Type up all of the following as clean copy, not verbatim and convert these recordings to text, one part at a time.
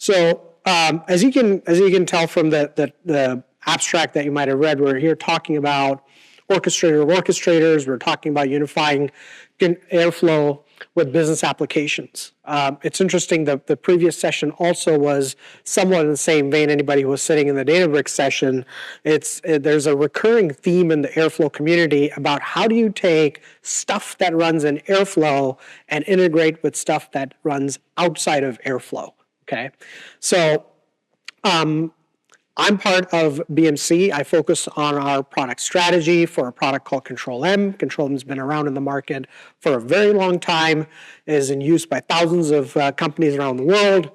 So as you can tell from the abstract that you might have read, we're here talking about Orchestrator of Orchestrators. We're talking about unifying Airflow with business applications. It's interesting that the previous session also was somewhat in the same vein. Anybody who was sitting in the Databricks session, there's a recurring theme in the Airflow community about how do you take stuff that runs in Airflow and integrate with stuff that runs outside of Airflow. Okay, so I'm part of BMC. I focus on our product strategy for a product called Control-M. Control-M has been around in the market for a very long time, is in use by thousands of companies around the world.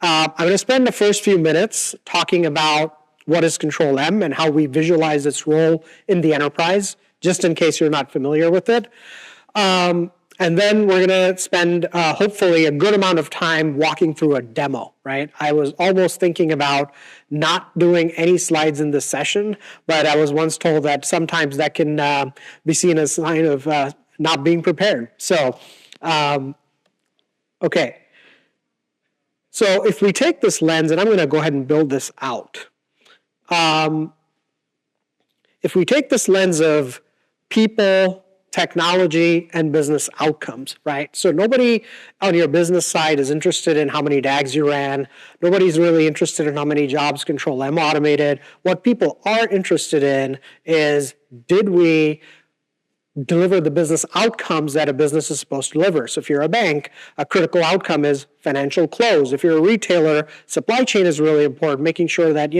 I'm going to spend the first few minutes talking about what is Control-M and how we visualize its role in the enterprise, just in case you're not familiar with it. And then we're going to spend, hopefully, a good amount of time walking through a demo, right? I was almost thinking about not doing any slides in this session, but I was once told that sometimes that can be seen as a sign of not being prepared. So, okay. So if we take this lens, and I'm going to go ahead and build this out. If we take this lens of people, technology, and business outcomes, right? So nobody on your business side is interested in how many DAGs you ran. Nobody's really interested in how many jobs Control-M automated. What people are interested in is, did we deliver the business outcomes that a business is supposed to deliver? So if you're a bank, a critical outcome is financial close. If you're a retailer, supply chain is really important, making sure that,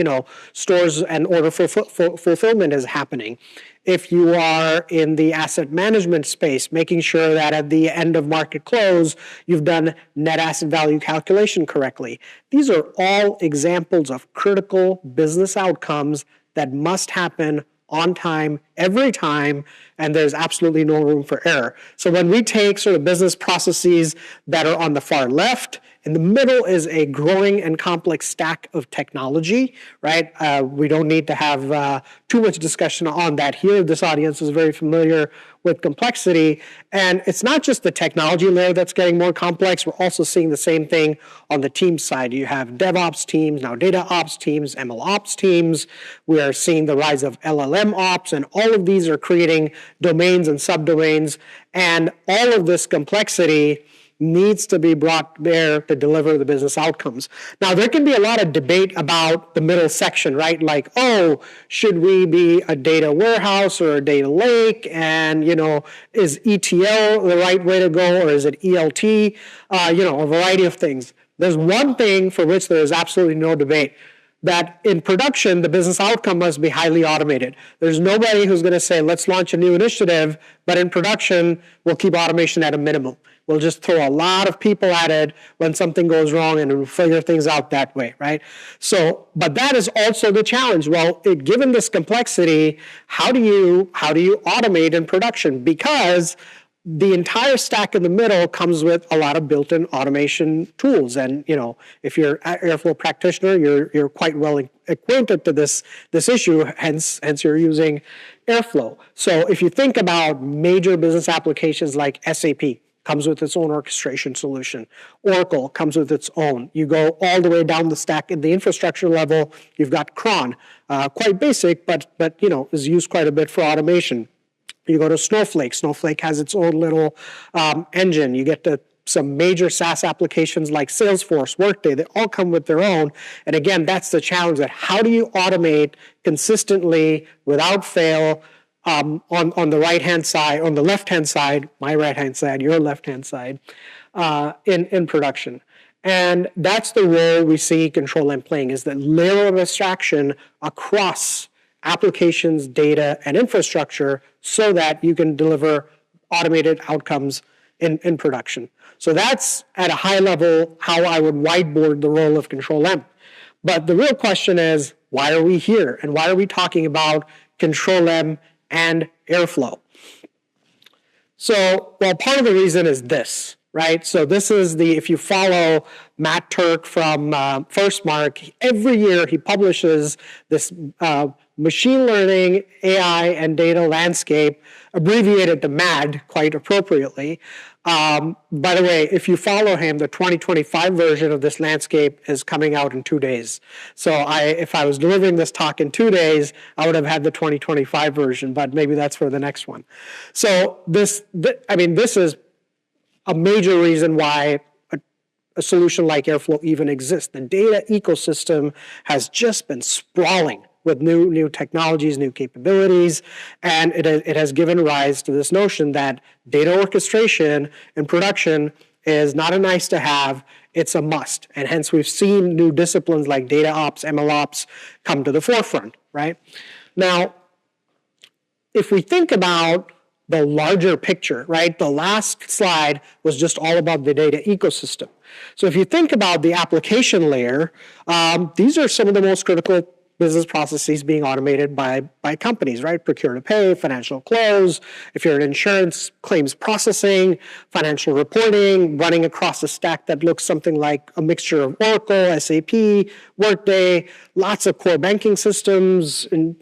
stores and order fulfillment is happening. If you are in the asset management space, making sure that at the end of market close, you've done net asset value calculation correctly. These are all examples of critical business outcomes that must happen on time, every time, and there's absolutely no room for error. So when we take sort of business processes that are on the far left, in the middle is a growing and complex stack of technology, right? We don't need to have too much discussion on that here. This audience is very familiar with complexity. And it's not just the technology layer that's getting more complex. We're also seeing the same thing on the team side. You have DevOps teams, now data ops teams, ML ops teams. We are seeing the rise of LLM ops, and all of these are creating domains and subdomains. And all of this complexity needs to be brought there to deliver the business outcomes. Now, there can be a lot of debate about the middle section, right? Like, oh, should we be a data warehouse or a data lake? And, is ETL the right way to go, or is it ELT? A variety of things. There's one thing for which there is absolutely no debate, that in production, the business outcome must be highly automated. There's nobody who's going to say, let's launch a new initiative, but in production, we'll keep automation at a minimum. We'll just throw a lot of people at it when something goes wrong, and we'll figure things out that way, right? So, but that is also the challenge. Well, given this complexity, how do you automate in production? Because the entire stack in the middle comes with a lot of built-in automation tools. And, if you're an Airflow practitioner, you're quite well acquainted to this issue, hence you're using Airflow. So if you think about major business applications like SAP, comes with its own orchestration solution. Oracle comes with its own. You go all the way down the stack at the infrastructure level, you've got cron, quite basic, but is used quite a bit for automation. You go to Snowflake. Snowflake has its own little engine. You get to some major SaaS applications like Salesforce, Workday. They all come with their own. And again, that's the challenge, that how do you automate consistently without fail on the right-hand side, on the left-hand side, my right-hand side, your left-hand side, in production. And that's the role we see Control-M playing, is that layer of abstraction across applications, data, and infrastructure so that you can deliver automated outcomes in production. So that's, at a high level, how I would whiteboard the role of Control-M. But the real question is, why are we here? And why are we talking about Control-M and Airflow? So, well, part of the reason is this, right? So this is if you follow Matt Turk from FirstMark, every year he publishes this machine learning, AI, and data landscape, abbreviated to MAD quite appropriately. By the way, if you follow him, the 2025 version of this landscape is coming out in 2 days. So if I was delivering this talk in 2 days, I would have had the 2025 version, but maybe that's for the next one. So this is a major reason why a solution like Airflow even exists. The data ecosystem has just been sprawling with new technologies, new capabilities, and it has given rise to this notion that data orchestration in production is not a nice to have, it's a must. And hence we've seen new disciplines like data ops, ML ops come to the forefront, right? Now, if we think about the larger picture, right? The last slide was just all about the data ecosystem. So if you think about the application layer, these are some of the most critical business processes being automated by companies, right? Procure to pay, financial close, if you're in insurance, claims processing, financial reporting, running across a stack that looks something like a mixture of Oracle, SAP, Workday, lots of core banking systems, and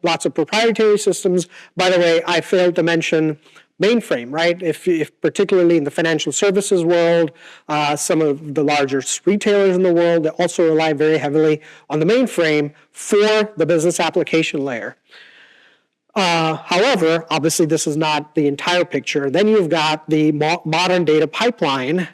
lots of proprietary systems. By the way, I failed to mention mainframe, right? If particularly in the financial services world, some of the largest retailers in the world, they also rely very heavily on the mainframe for the business application layer. However, obviously this is not the entire picture. Then you've got the modern data pipeline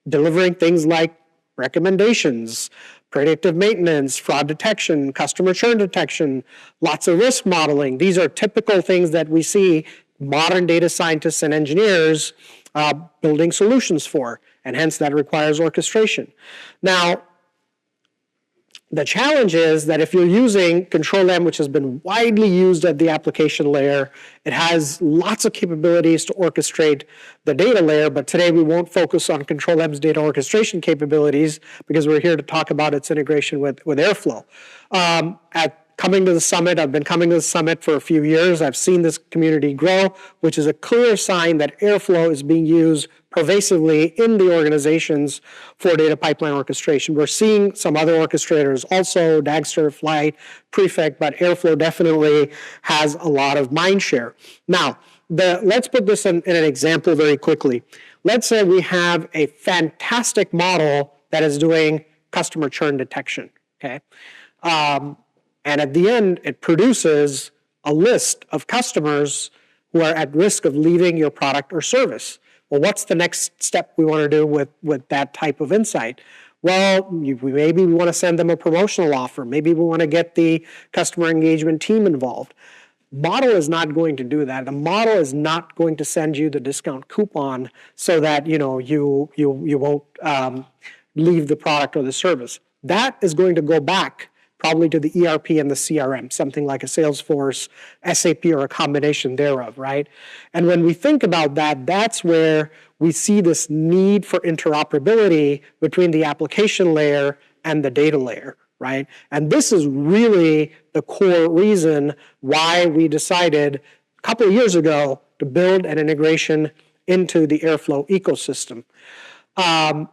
delivering things like recommendations, predictive maintenance, fraud detection, customer churn detection, lots of risk modeling. These are typical things that we see modern data scientists and engineers building solutions for, and hence that requires orchestration. Now, the challenge is that if you're using Control-M, which has been widely used at the application layer, it has lots of capabilities to orchestrate the data layer, but today we won't focus on Control-M's data orchestration capabilities because we're here to talk about its integration with Airflow. Coming to the summit, I've been coming to the summit for a few years. I've seen this community grow, which is a clear sign that Airflow is being used pervasively in the organizations for data pipeline orchestration. We're seeing some other orchestrators also, Dagster, Flight, Prefect, but Airflow definitely has a lot of mind share. Now, let's put this in an example very quickly. Let's say we have a fantastic model that is doing customer churn detection, okay? And at the end, it produces a list of customers who are at risk of leaving your product or service. Well, what's the next step we want to do with that type of insight? Well, maybe we want to send them a promotional offer. Maybe we want to get the customer engagement team involved. Model is not going to do that. The model is not going to send you the discount coupon so that you won't leave the product or the service. That is going to go back probably to the ERP and the CRM, something like a Salesforce, SAP, or a combination thereof, right? And when we think about that, that's where we see this need for interoperability between the application layer and the data layer, right? And this is really the core reason why we decided a couple of years ago to build an integration into the Airflow ecosystem.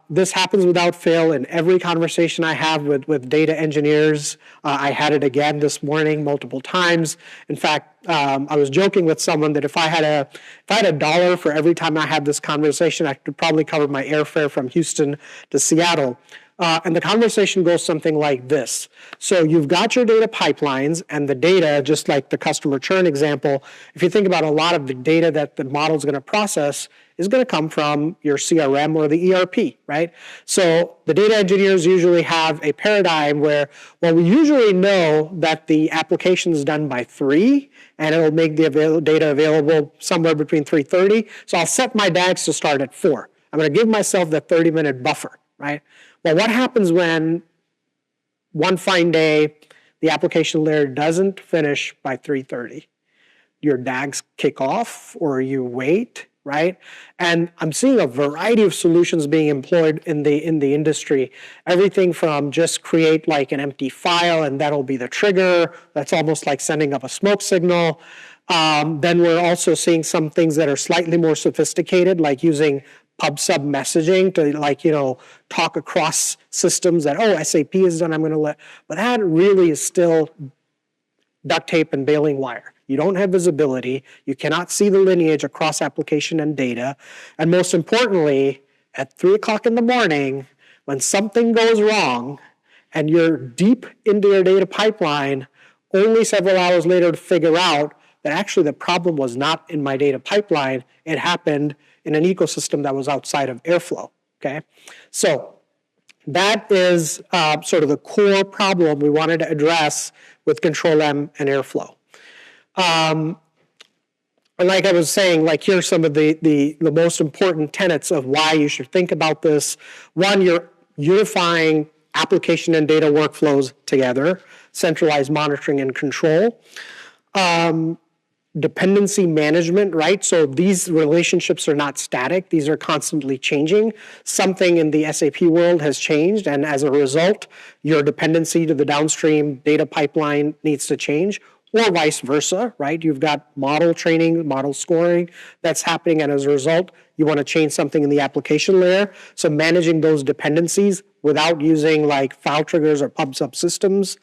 This happens without fail in every conversation I have with data engineers. I had it again this morning multiple times. In fact, I was joking with someone that if I had $1 for every time I had this conversation, I could probably cover my airfare from Houston to Seattle. And the conversation goes something like this. So you've got your data pipelines and the data, just like the customer churn example. If you think about a lot of the data that the model is going to process is going to come from your CRM or the ERP, right? So the data engineers usually have a paradigm where, well, we usually know that the application is done by 3, and it'll make the data available somewhere between 3:30. So I'll set my DAGs to start at 4. I'm going to give myself that 30-minute buffer, right? Well, what happens when one fine day the application layer doesn't finish by 3:30? Your DAGs kick off, or you wait, right? And I'm seeing a variety of solutions being employed in the industry. Everything from just create like an empty file and that'll be the trigger. That's almost like sending up a smoke signal. Then we're also seeing some things that are slightly more sophisticated, like using pub/sub messaging to talk across systems that, oh, SAP is done, I'm going to let, but that really is still duct tape and baling wire. You don't have visibility. You cannot see the lineage across application and data. And most importantly, at 3 o'clock in the morning, when something goes wrong and you're deep into your data pipeline, only several hours later to figure out that actually the problem was not in my data pipeline. It happened in an ecosystem that was outside of Airflow. Okay, so that is sort of the core problem we wanted to address with Control-M and Airflow. And like I was saying, like here's some of the most important tenets of why you should think about this. One, you're unifying application and data workflows together, centralized monitoring and control. Dependency management, right? So these relationships are not static. These are constantly changing. Something in the SAP world has changed, and as a result, your dependency to the downstream data pipeline needs to change, or vice versa, right? You've got model training, model scoring that's happening, and as a result, you want to change something in the application layer. So managing those dependencies without using like file triggers or pub subsystems,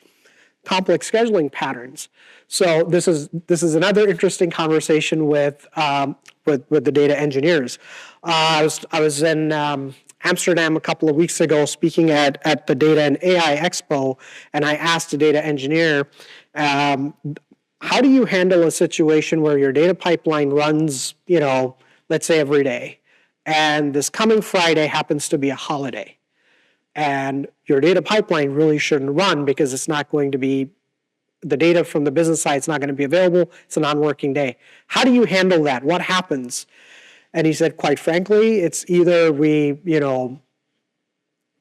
complex scheduling patterns. So this is another interesting conversation with the data engineers. I was in Amsterdam a couple of weeks ago speaking at the Data and AI Expo, and I asked a data engineer, how do you handle a situation where your data pipeline runs, let's say every day, and this coming Friday happens to be a holiday, and your data pipeline really shouldn't run because it's not going to be, the data from the business side is not going to be available. It's a non-working day. How do you handle that? What happens? And he said, quite frankly, it's either we,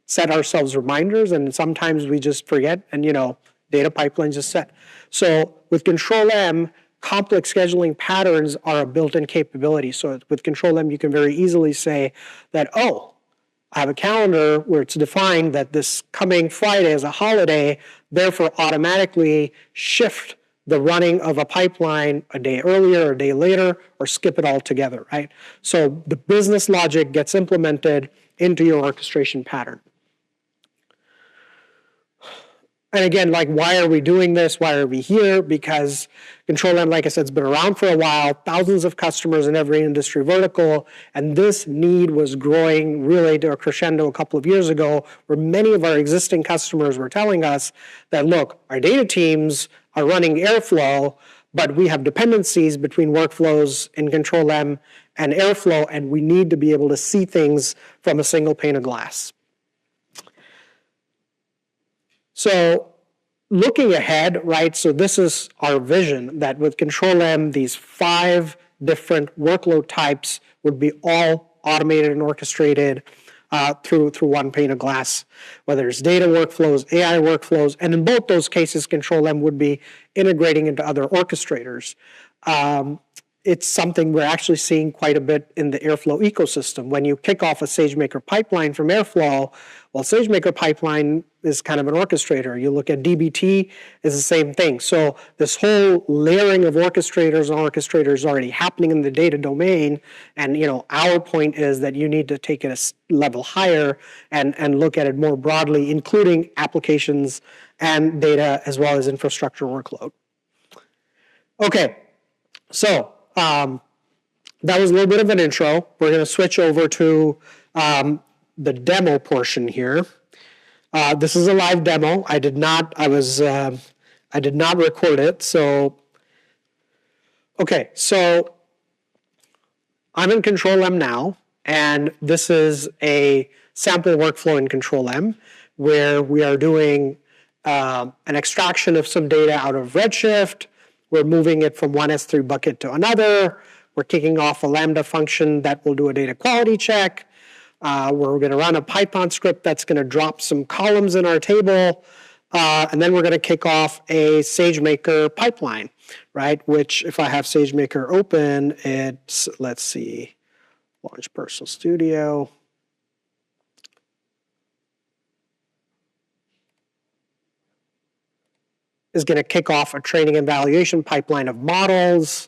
set ourselves reminders, and sometimes we just forget, and, data pipelines just set. So with Control-M, complex scheduling patterns are a built-in capability. So with Control-M, you can very easily say that, I have a calendar where it's defined that this coming Friday is a holiday, therefore automatically shift the running of a pipeline a day earlier or a day later, or skip it altogether, right? So the business logic gets implemented into your orchestration pattern. And again, like, why are we doing this? Why are we here? Because Control-M, like I said, has been around for a while, thousands of customers in every industry vertical, and this need was growing really to a crescendo a couple of years ago, where many of our existing customers were telling us that, look, our data teams are running Airflow, but we have dependencies between workflows in Control-M and Airflow, and we need to be able to see things from a single pane of glass. So looking ahead, right, so this is our vision, that with Control-M, these 5 different workload types would be all automated and orchestrated through one pane of glass, whether it's data workflows, AI workflows, and in both those cases, Control-M would be integrating into other orchestrators. It's something we're actually seeing quite a bit in the Airflow ecosystem. When you kick off a SageMaker pipeline from Airflow, well, SageMaker pipeline is kind of an orchestrator. You look at dbt, is the same thing. So this whole layering of orchestrators and orchestrators is already happening in the data domain. And our point is that you need to take it a level higher and look at it more broadly, including applications and data as well as infrastructure workload. Okay, so that was a little bit of an intro. We're going to switch over to the demo portion here. This is a live demo. I did not record it. So, okay, so I'm in Control-M now, and this is a sample workflow in Control-M where we are doing an extraction of some data out of Redshift. We're moving it from one S3 bucket to another. We're kicking off a Lambda function that will do a data quality check. We're going to run a Python script that's going to drop some columns in our table. And then we're going to kick off a SageMaker pipeline, right? Which, if I have SageMaker open, it's, let's see, launch Personal Studio. Is going to kick off a training and evaluation pipeline of models,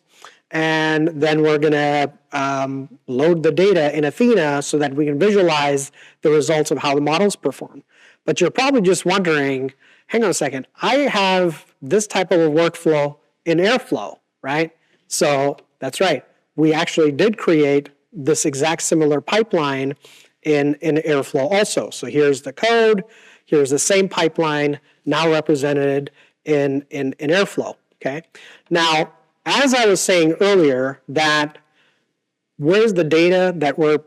and then we're going to load the data in Athena so that we can visualize the results of how the models perform. But you're probably just wondering, hang on a second, I have this type of a workflow in Airflow, right? So that's right. We actually did create this exact similar pipeline in Airflow also. So here's the code, here's the same pipeline now represented in Airflow, okay? Now, as I was saying earlier, that where's the data that we're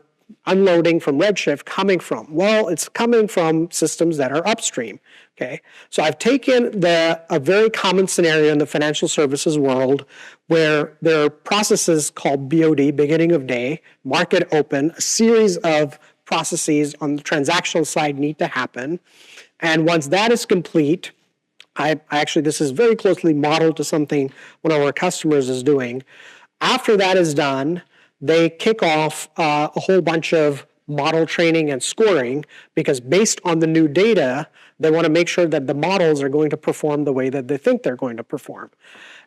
unloading from Redshift coming from? Well, it's coming from systems that are upstream, okay? So I've taken a very common scenario in the financial services world where there are processes called BOD, beginning of day, market open, a series of processes on the transactional side need to happen. And once that is complete, this is very closely modeled to something one of our customers is doing. After that is done, they kick off a whole bunch of model training and scoring, because based on the new data, they want to make sure that the models are going to perform the way that they think they're going to perform.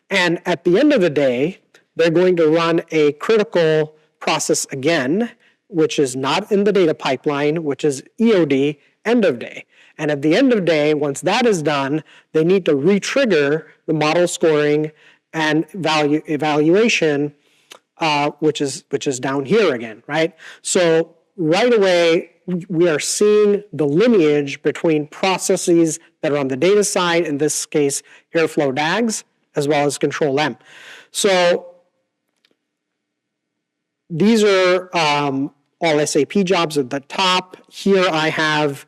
And at the end of the day, they're going to run a critical process again, which is not in the data pipeline, which is EOD, end of day. And at the end of day, once that is done, they need to re-trigger the model scoring and evaluation, which is down here again, right? So right away, we are seeing the lineage between processes that are on the data side, in this case, Airflow DAGs, as well as Control M. So these are all SAP jobs at the top. Here I have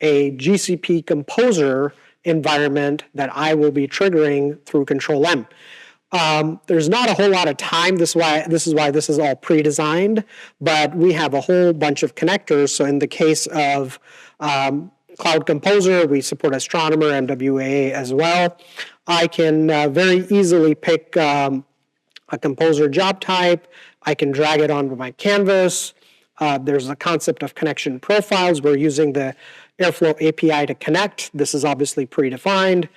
a GCP Composer environment that I will be triggering through Control M. There's not a whole lot of time. This is why this is all pre-designed, but we have a whole bunch of connectors. So in the case of Cloud Composer, we support Astronomer, MWA as well. I can very easily pick a Composer job type. I can drag it onto my canvas. There's a concept of connection profiles. We're using the Airflow API to connect. This is obviously predefined.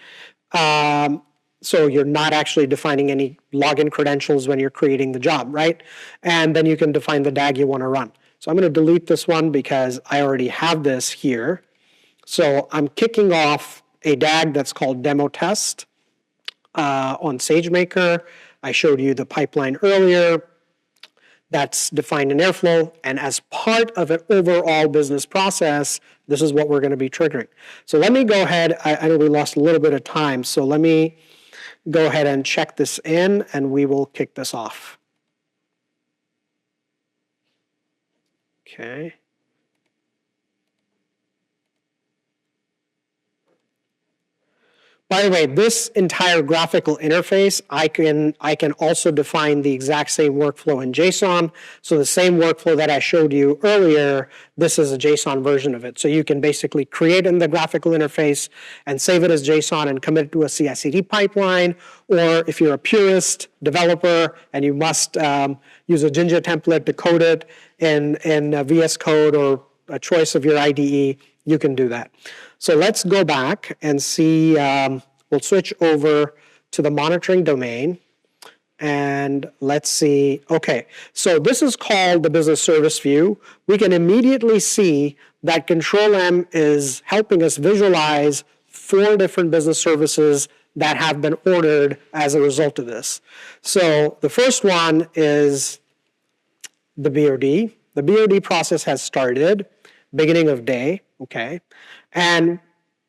So you're not actually defining any login credentials when you're creating the job, right? And then you can define the DAG you want to run. So I'm going to delete this one because I already have this here. So I'm kicking off a DAG that's called demo test on SageMaker. I showed you the pipeline earlier. That's defined in Airflow, and as part of an overall business process, this is what we're going to be triggering. So let me go ahead. I know we lost a little bit of time, so let me go ahead and check this in, and we will kick this off. Okay. By the way, this entire graphical interface, I can also define the exact same workflow in JSON. So the same workflow that I showed you earlier, this is a JSON version of it. So you can basically create in the graphical interface and save it as JSON and commit it to a CI/CD pipeline. Or if you're a purist developer and you must use a Jinja template to code it in VS Code or a choice of your IDE, you can do that. So let's go back and see, we'll switch over to the monitoring domain, and let's see, okay, so this is called the business service view. We can immediately see that Control M is helping us visualize 4 different business services that have been ordered as a result of this. So the first one is the BOD. The BOD process has started, beginning of day, okay? And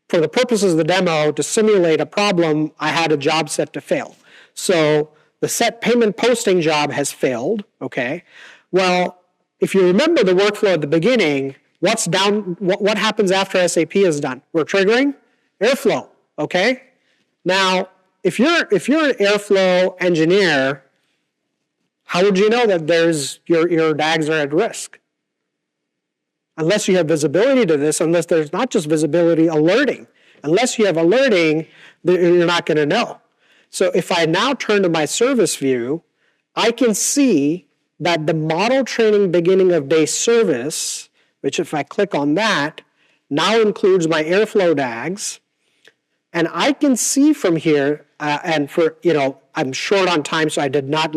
for the purposes of the demo, to simulate a problem, I had a job set to fail. So the set payment posting job has failed, okay? Well, if you remember the workflow at the beginning, what happens after SAP is done? We're triggering Airflow, okay? Now, if you're an Airflow engineer, how would you know that your DAGs are at risk? Unless you have visibility to this, unless there's not just visibility, alerting. Unless you have alerting, you're not going to know. So if I now turn to my service view, I can see that the model training beginning of day service, which if I click on that, now includes my Airflow DAGs. And I can see from here, I I'm short on time, so I did not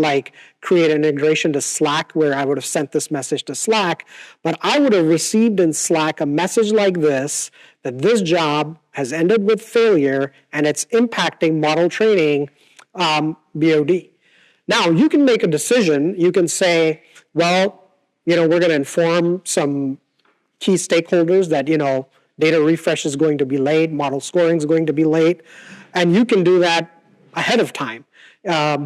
create an integration to Slack where I would have sent this message to Slack, but I would have received in Slack a message like this, that this job has ended with failure and it's impacting model training BOD. Now, you can make a decision. You can say, well, we're going to inform some key stakeholders that, data refresh is going to be late, model scoring is going to be late, and you can do that ahead of time.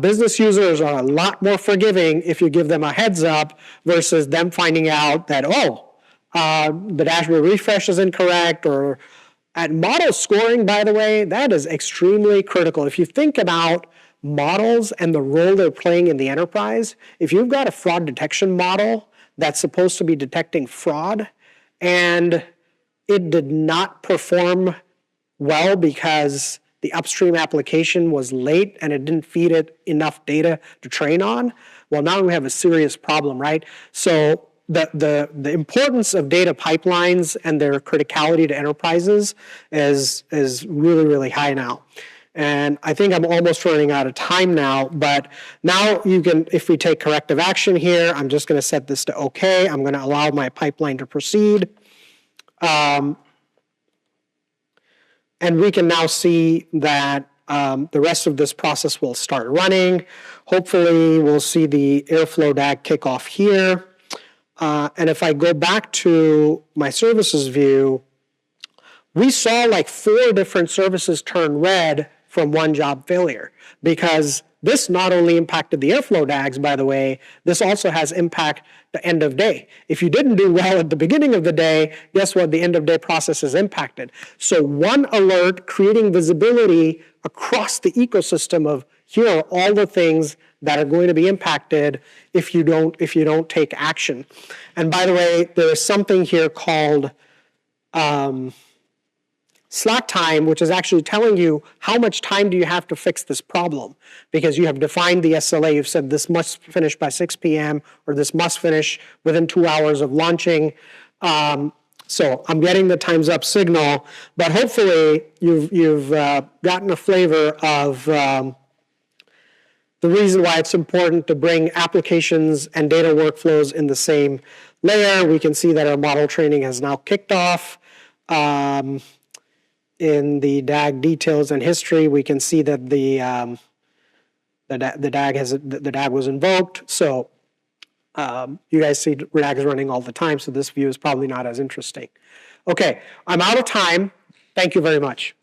Business users are a lot more forgiving if you give them a heads up versus them finding out that, the dashboard refresh is incorrect, or at model scoring, by the way, that is extremely critical. If you think about models and the role they're playing in the enterprise, if you've got a fraud detection model that's supposed to be detecting fraud and it did not perform well because the upstream application was late and it didn't feed it enough data to train on, well, now we have a serious problem, right? So the importance of data pipelines and their criticality to enterprises is really, really high now. And I think I'm almost running out of time now, but now you can, if we take corrective action here, I'm just going to set this to OK. I'm going to allow my pipeline to proceed. And we can now see that the rest of this process will start running. Hopefully, we'll see the Airflow DAG kick off here. And if I go back to my services view, we saw 4 different services turn red from one job failure, because this not only impacted the Airflow DAGs, by the way, this also has impact the end of day. If you didn't do well at the beginning of the day, guess what? The end of day process is impacted. So one alert creating visibility across the ecosystem of here are all the things that are going to be impacted if you don't take action. And by the way, there is something here called slack time, which is actually telling you how much time do you have to fix this problem, because you have defined the SLA. You've said this must finish by 6 p.m. or this must finish within 2 hours of launching. So I'm getting the time's up signal, but hopefully you've gotten a flavor of the reason why it's important to bring applications and data workflows in the same layer. We can see that our model training has now kicked off. In the DAG details and history, we can see that the DAG was invoked. So you guys see DAG is running all the time, so this view is probably not as interesting. Okay, I'm out of time. Thank you very much.